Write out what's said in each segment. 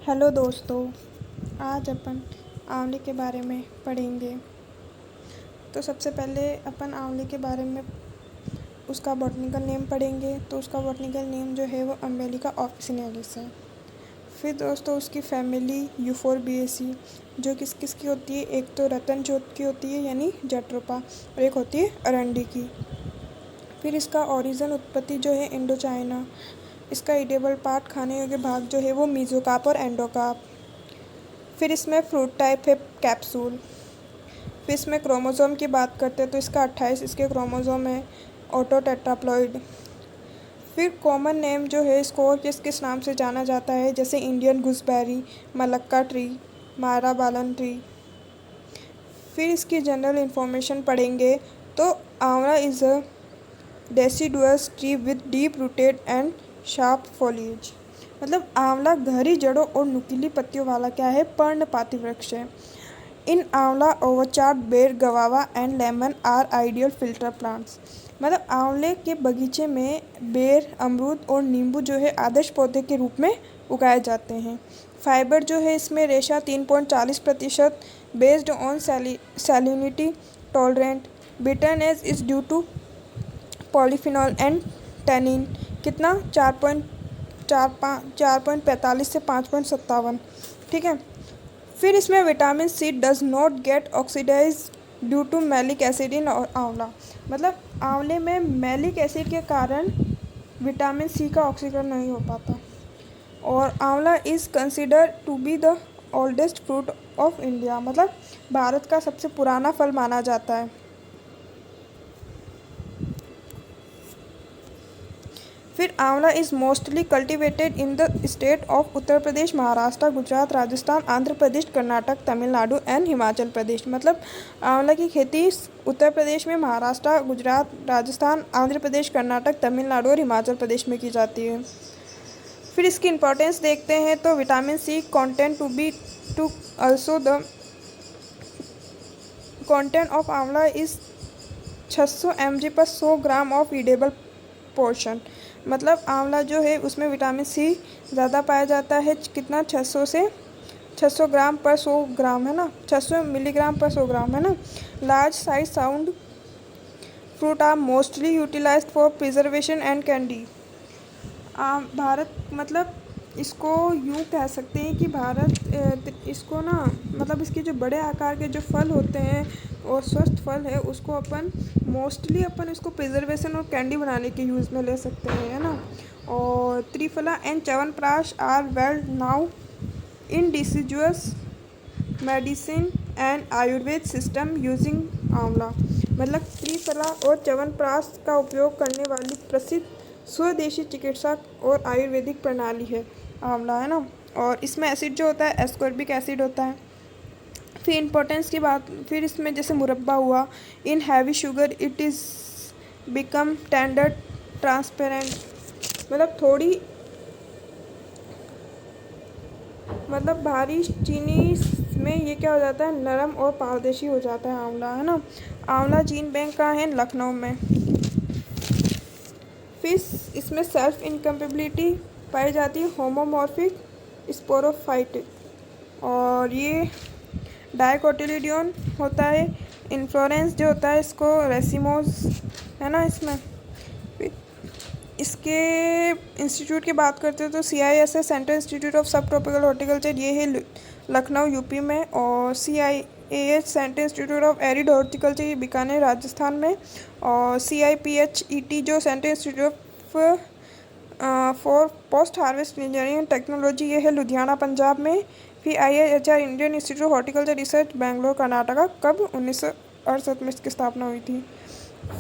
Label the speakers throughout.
Speaker 1: Hello दोस्तों। आज अपन आंवले के बारे में पढ़ेंगे। तो सबसे पहले अपन आंवले के बारे में उसका बॉटनिकल नेम पढ़ेंगे। तो उसका बॉटनिकल नेम जो है वो अम्बेलिका ऑफिसिनालिस है। फिर दोस्तों उसकी फैमिली यूफोरबिएसी जो किस किस की होती है, एक तो रतन जोत की होती है यानी जट्रोपा, और एक होती है अरंडी की। फिर इसका ओरिजिन उत्पत्ति जो है इंडो चाइना। इसका ईडेबल पार्ट खाने योग्य भाग जो है वो मीजोकार्प और एंडोकार्प। फिर इसमें फ्रूट टाइप है कैप्सूल। फिर इसमें क्रोमोसोम की बात करते हैं तो इसका 28 इसके क्रोमोसोम है, ऑटो टेट्राप्लॉइड। फिर कॉमन नेम जो है इसको किस किस नाम से जाना जाता है, जैसे इंडियन गुसबेरी, मलक्का ट्री, मारा बालन ट्री। फिर इसकी जनरल इंफॉर्मेशन पढ़ेंगे। तो आंवला is a deciduous tree with deep rooted and sharp foliage. मतलब आंवला गहरी जड़ों और नुकीली पत्तियों वाला क्या है, पर्णपाती वृक्ष है। इन aonla orchard ber guava and lemon are ideal filler plants. मतलब आंवले के बगीचे में बेर, अमरूद और नींबू जो है आदर्श पौधे के रूप में उगाए जाते हैं। फाइबर जो है इसमें रेशा 3.40%, based on salinity tolerant. Bitterness is due to polyphenol and tannin. कितना 4.45 से 5.57। ठीक है। फिर इसमें vitamin C does not get oxidise due to malic acid in aonla. मतलब आंवले में मैलिक एसिड के कारण विटामिन सी का ऑक्सीकरण नहीं हो पाता। और aonla is considered to be the oldest fruit of India. मतलब भारत का सबसे पुराना फल माना जाता है। फिर amla is mostly cultivated in the state of Uttar Pradesh, Maharashtra, Gujarat, Rajasthan, Andhra Pradesh, Karnataka, Tamil Nadu and Himachal Pradesh. मतलब आंवला की खेती उत्तर प्रदेश में, महाराष्ट्र, गुजरात, राजस्थान, आंध्र प्रदेश, कर्नाटक, तमिलनाडु और हिमाचल प्रदेश में की जाती है। फिर इसकी इंपॉर्टेंस देखते हैं। तो vitamin C content to also the content of aonla is 600 mg पर 100 ग्राम ऑफ ईडेबल पोर्शन। मतलब आंवला जो है उसमें विटामिन सी ज़्यादा पाया जाता है। कितना 600 ग्राम पर 100 ग्राम है ना, 600 मिलीग्राम पर 100 ग्राम है ना। Large size sound fruit are mostly utilized for preservation and candy. Bharat मतलब इसको यूँ कह सकते हैं कि भारत इसको ना, मतलब इसके जो बड़े आकार के जो फल होते हैं और स्वस्थ फल है उसको अपन मोस्टली इसको प्रिजर्वेशन और कैंडी बनाने के यूज़ में ले सकते हैं, है ना। और triphala and chyawanprash are well now in deciduous medicine and Ayurveda system using amla. मतलब त्रिफला और च्यवनप्राश का उपयोग करने वाली प्रसिद्ध स्वदेशी चिकित्सा और आयुर्वेदिक प्रणाली है आंवला, है ना। और इसमें एसिड जो होता है एस्कॉर्बिक एसिड होता है। फिर इम्पोर्टेंस की बात, फिर इसमें जैसे मुरब्बा हुआ, in heavy sugar it is become tender transparent. मतलब थोड़ी मतलब भारी चीनी में ये क्या हो जाता है, नरम और पारदर्शी हो जाता है आंवला, है ना। आंवला जीन बैंक कहाँ है, लखनऊ में। फिर इसमें सेल्फ इनकम्पेबिलिटी पाई जाती है, होमोमॉर्फिक स्पोरोफाइटिक। और ये डाइकोटिलिडोन होता है। इन्फ्लोरेंस जो होता है इसको रेसिमोज, है ना। इसमें इसके इंस्टीट्यूट की बात करते हैं तो CISS central institute of sub tropical horticulture ये है लखनऊ यूपी में। और CIAH central institute of arid horticulture ये बीकानेर राजस्थान में। और CIPHET जो central institute for post harvest engineering and technology ये है लुधियाना पंजाब में। फिर IIHR Indian institute of horticulture research Bangalore Karnataka, कब 1968 में इसकी स्थापना हुई थी।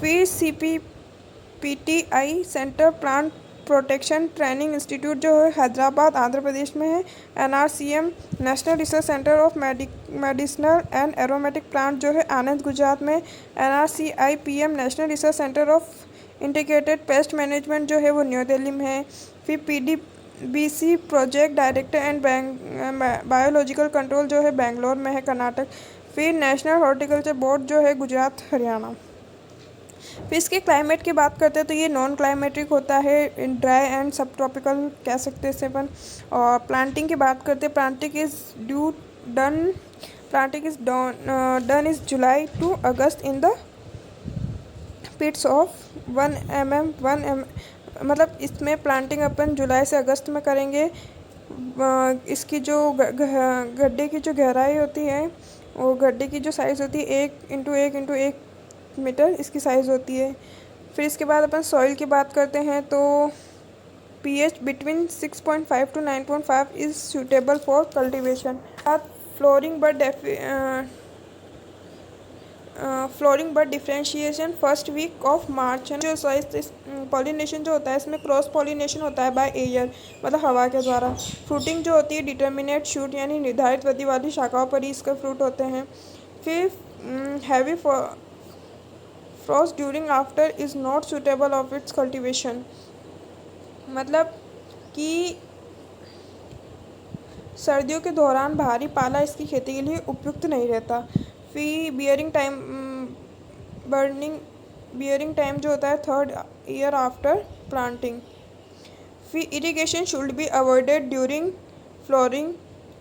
Speaker 1: फिर CPPTI centre plant protection training institute जो है हैदराबाद आंध्र प्रदेश में है। NRCM national Research Centre of medicinal and aromatic plant जो है आनंद गुजरात में। NRCIPM national Research Centre of Integrated Pest management जो है वो न्यू दिल्ली में है। फिर PDBC project director and biological control जो है बेंगलोर में है कर्नाटक। फिर नेशनल हॉर्टिकल्चर बोर्ड जो है गुजरात हरियाणा। फिर इसके क्लाइमेट की बात करते हैं तो ये नॉन क्लाइमेटिक होता है, ड्राई एंड सब ट्रॉपिकल कह सकते हैं इसे अपन। और प्लांटिंग की बात करते हैं, planting is done is July to August in the pits of 1 mm मतलब इसमें प्लांटिंग अपन जुलाई से अगस्त में करेंगे। इसकी जो गड्ढे की जो गहराई होती है, वो गड्ढे की जो साइज़ होती है 1 × 1 × 1 मीटर इसकी साइज़ होती है। फिर इसके बाद अपन सॉइल की बात करते हैं तो pH between 6.5 to 9.5 is suitable for cultivation. Flowering bud differentiation first week of March. जो पॉलिनेशन जो होता है इसमें क्रॉस पॉलिनेशन होता है बाय एयर, मतलब हवा के द्वारा। फ्रूटिंग जो होती है डिटर्मिनेट शूट यानी निर्धारित गति वाली शाखाओं पर ही इसका फ्रूट होते हैं। फिर heavy Frost during after is not suitable of its cultivation, मतलब कि सर्दियों के दौरान भारी पाला इसकी खेती के लिए उपयुक्त नहीं रहता। फिर बियरिंग टाइम जो होता है 3rd ईयर आफ्टर प्लांटिंग। फिर irrigation should be avoided during flooring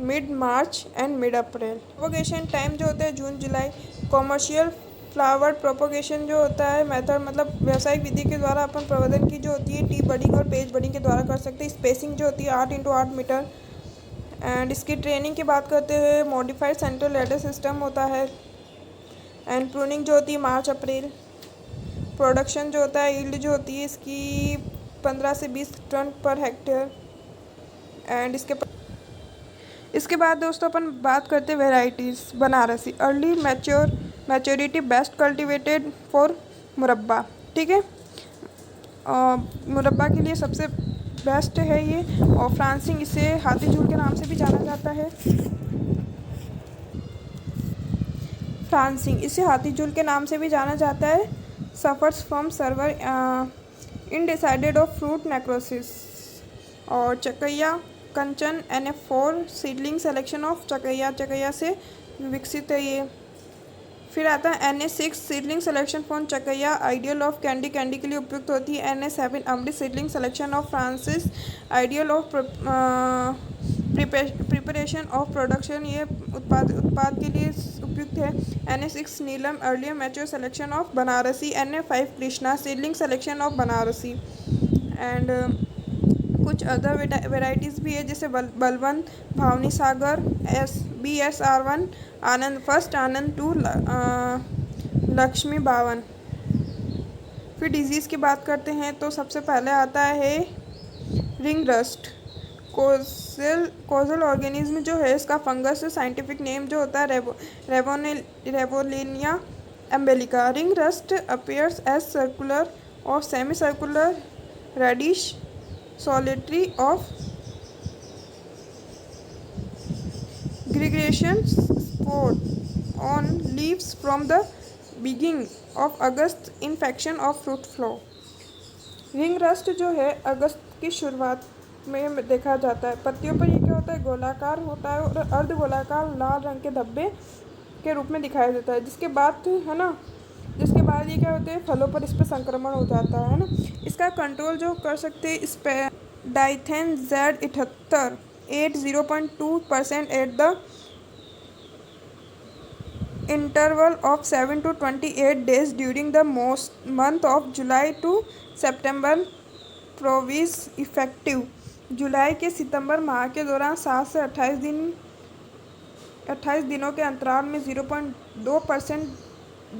Speaker 1: mid March and mid April. Propagation time जो होता है जून जुलाई। कॉमर्शियल फ्लावर प्रोपोगेशन जो होता है मेथड, मतलब व्यावसायिक विधि के द्वारा अपन प्रवर्धन की जो होती है टी बडिंग और पेज बडिंग के द्वारा कर सकते हैं। स्पेसिंग जो होती है 8 × 8 मीटर। एंड इसकी ट्रेनिंग की बात करते हुए मॉडिफाइड सेंट्रल लैडर सिस्टम होता है। एंड प्रूनिंग जो होती है मार्च अप्रैल। प्रोडक्शन जो होता है, यील्ड जो होती है इसकी 15 से 20 टन पर हेक्टेयर। एंड इसके बाद दोस्तों अपन बात करते हैं varieties. Banarasi early maturity best cultivated for मुरब्बा, ठीक है। मुरब्बा के लिए सबसे बेस्ट है ये। और फ्रांसिंग, इसे हाथी झूल के नाम से भी जाना जाता है। इसे हाथी झूल के नाम से भी जाना जाता है। सफर्स फ्रॉम सर्वर इनडिसाइडेड ऑफ फ्रूट नेक्रोसिस। और Chakaiya Kanchan NF4 seedling selection of Chakaiya से विकसित है ये। फिर आता है NA6 seedling selection from Chakaiya ideal of candy के लिए उपयुक्त होती है। NA7 Amrit seedling selection of Francis ideal of preparation of production, ये उत्पाद के लिए उपयुक्त है। NA6 Neelam earlier mature selection of Banarasi. NA5 Krishna seedling selection of Banarasi. And कुछ अदर वेराइटीज़ भी है जैसे बलवंत, भावनी सागर, BSR1, आनंद 1, आनंद 2, लक्ष्मी 52। फिर डिजीज़ की बात करते हैं तो सबसे पहले आता है रिंग रस्ट। कोजल ऑर्गेनिज्म जो है इसका फंगस साइंटिफिक नेम जो होता है Ravenelia emblica. Ring rust appears as circular और semi circular reddish solitary of gregation spore on leaves from the beginning of August. Infection of fruit flow। Ring rust जो है अगस्त की शुरुआत में देखा जाता है। पत्तियों पर ये क्या होता है, गोलाकार होता है और अर्ध गोलाकार लाल रंग के धब्बे के रूप में दिखाई देता है। जिसके बाद ये क्या होते हैं, फलों पर इस पर संक्रमण हो जाता है ना। इसका कंट्रोल जो कर सकते हैं इस पर Dithane Z78 0.2% at the interval of 7 to 28 days during the month of July to September. Proves effective जुलाई के सितंबर माह के दौरान 7 से 28 दिनों के अंतराल में 0.2%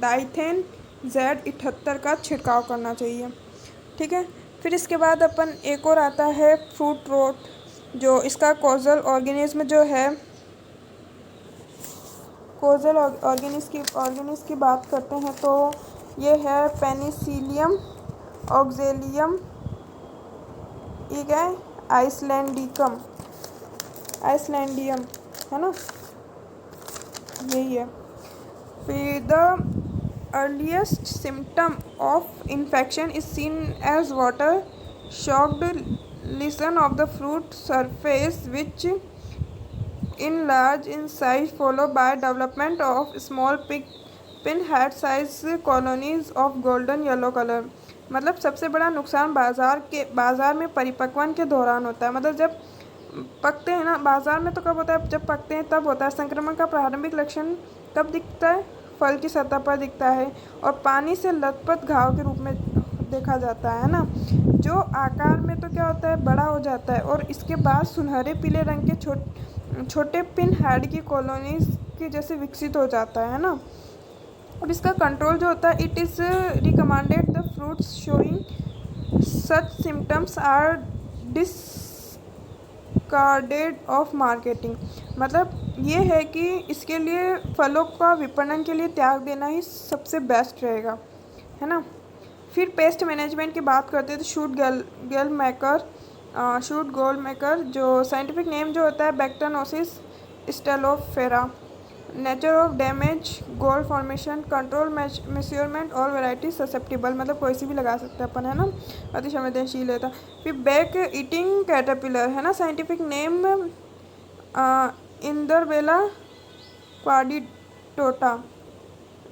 Speaker 1: डाइथेन Z78 का छिड़काव करना चाहिए, ठीक है। फिर इसके बाद अपन एक और आता है फ्रूट रोट, जो इसका कॉजल ऑर्गेनिज्म जो है, कॉजल ऑर्गेनिज की बात करते हैं तो ये है पेनिसिलियम ऑक्जेलियम, ठीक है, आइसलैंडियम है ना, यही है। फिर the earliest symptom of infection is seen as water shocked lesion of the fruit surface which enlarge in size followed by development of small pin head size colonies of golden yellow colour. मतलब सबसे बड़ा नुकसान बाज़ार में परिपक्वन के दौरान होता है। मतलब जब पकते हैं ना बाज़ार में, तो कब होता है, जब पकते हैं तब होता है। संक्रमण का प्रारंभिक लक्षण कब दिखता है? फल की सतह पर दिखता है और पानी से लथपथ घाव के रूप में देखा जाता है ना। जो आकार में तो क्या होता है, बड़ा हो जाता है और इसके बाद सुनहरे पीले रंग के छोटे पिन हेड की कॉलोनीज के जैसे विकसित हो जाता है ना। अब इसका कंट्रोल जो होता है, it is recommended the fruits showing such symptoms are discarded of marketing. मतलब ये है कि इसके लिए फलों का विपणन के लिए त्याग देना ही सबसे बेस्ट रहेगा, है ना। फिर पेस्ट मैनेजमेंट की बात करते हैं तो शूट गोल मेकर जो साइंटिफिक नेम जो होता है bacteriosis stylophora. Nature of damage, gall formation, control, measurement और वैरायटी ससेप्टिबल। मतलब कोई सी भी लगा सकते हैं अपन, है ना, अति संवेदनशील है। फिर बैक ईटिंग कैटरपिलर, है ना, साइंटिफिक नेम इंदरबेला क्वाड्रिटोटा,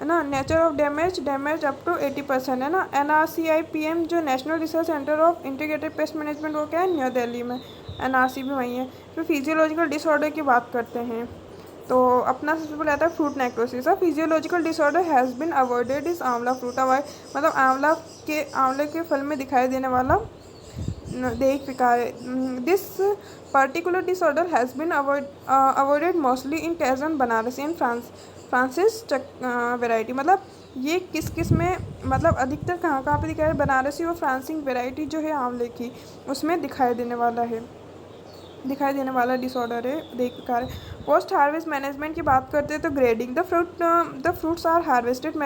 Speaker 1: है ना। Nature of damage up to 80%, है ना। NRCIPM जो National Research Centre of Integrated Pest Management, वो क्या है, न्यू दिल्ली में। NRC भी वहीं है। फिर फिजियोलॉजिकल डिसऑर्डर की बात करते हैं तो अपना सबसे पहले आता है fruit necrosis. Physiological disorder has been avoided is आंवला फ्रूट अवॉइड। मतलब आंवले के फल में दिखाई देने वाला देह विकार है। This particular disorder has been avoided mostly in kaizen, Banarasi and Francis variety. मतलब ये किस में, मतलब अधिकतर कहाँ पे दिखाई है, बनारसी और फ्रांसिस वेराइटी जो है आंवले की, उसमें दिखाई देने वाला डिसऑर्डर है, देख विकार है। पोस्ट हार्वेस्ट मैनेजमेंट की बात करते हैं तो grading the fruits are harvested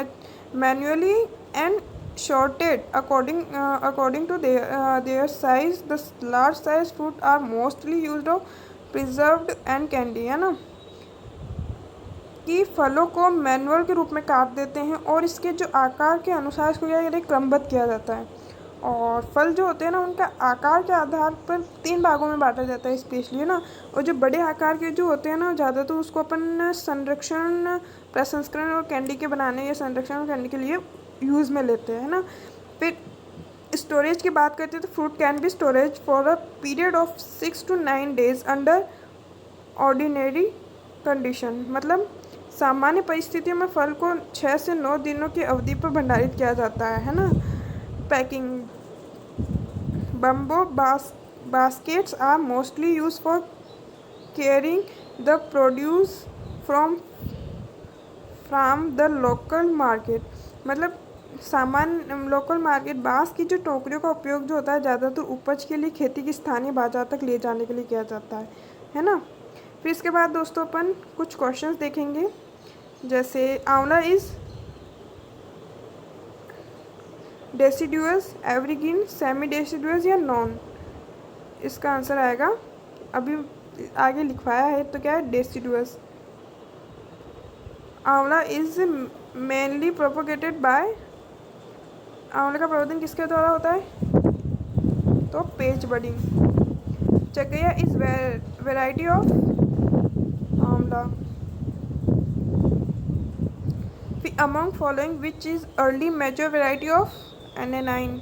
Speaker 1: manually and sorted according to their size. The large size fruit are mostly used of preserved and candy, है ना, कि फलों को मैनुअल के रूप में काट देते हैं और इसके जो आकार के अनुसार इसको क्या क्रमबद्ध किया जाता है। और फल जो होते हैं ना, उनका आकार के आधार पर 3 भागों में बांटा जाता है स्पेशली, है ना। और जो बड़े आकार के जो होते हैं ना, ज़्यादा तो उसको अपन संरक्षण, प्रसंस्करण और कैंडी के बनाने या संरक्षण और कैंडी के लिए यूज़ में लेते हैं ना। फिर स्टोरेज की बात करते हैं तो fruit can be storage for a period of 6 to 9 days under ordinary condition. मतलब सामान्य परिस्थितियों में फल को 6 से 9 दिनों की अवधि पर भंडारित किया जाता है ना। Packing, bamboo baskets are mostly use for carrying the produce from the local market. मतलब सामान्य लोकल मार्केट, बांस की जो टोकरियों का उपयोग जो होता है ज़्यादातर उपज के लिए खेती की स्थानीय बाजार तक ले जाने के लिए किया जाता है ना। फिर इसके बाद दोस्तों अपन कुछ क्वेश्चंस देखेंगे, जैसे आंवला is deciduous, evergreen, semi deciduous या नॉन। इसका आंसर आएगा, अभी आगे लिखवाया है तो क्या है, डेसिडुअस। आंवला इज़ मेनली प्रोपोगेटेड बाय, आंवले का प्रवर्धन किसके द्वारा होता है, तो patch budding. Chakaiya is variety of amla. Among following which is early mature variety of NA9।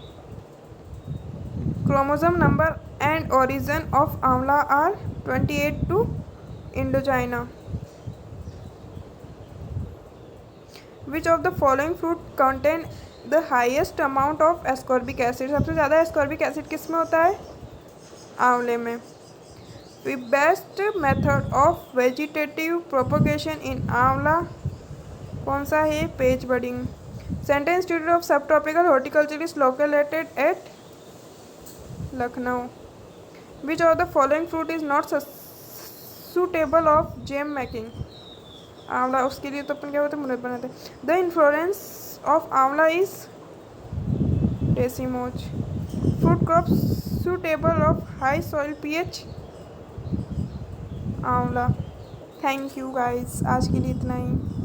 Speaker 1: Chromosome number and origin of amla are 28 to Indochina. Which of the following fruit contain the highest amount of ascorbic acid. सबसे ज़्यादा ascorbic acid किस में होता है, आंवले में। Best method of vegetative propagation in aonla कौन सा है, patch budding. Central institute of sub tropical horticulture is located at Lucknow. Which of the following fruit is not suitable of jam making. आंवला, उसके लिए तो अपन क्या होता है, मुरत बनाते हैं। The inflorescence of aonla is cymose. Fruit crop suitable of high soil pH, aonla. Thank you guys, आज के लिए इतना ही।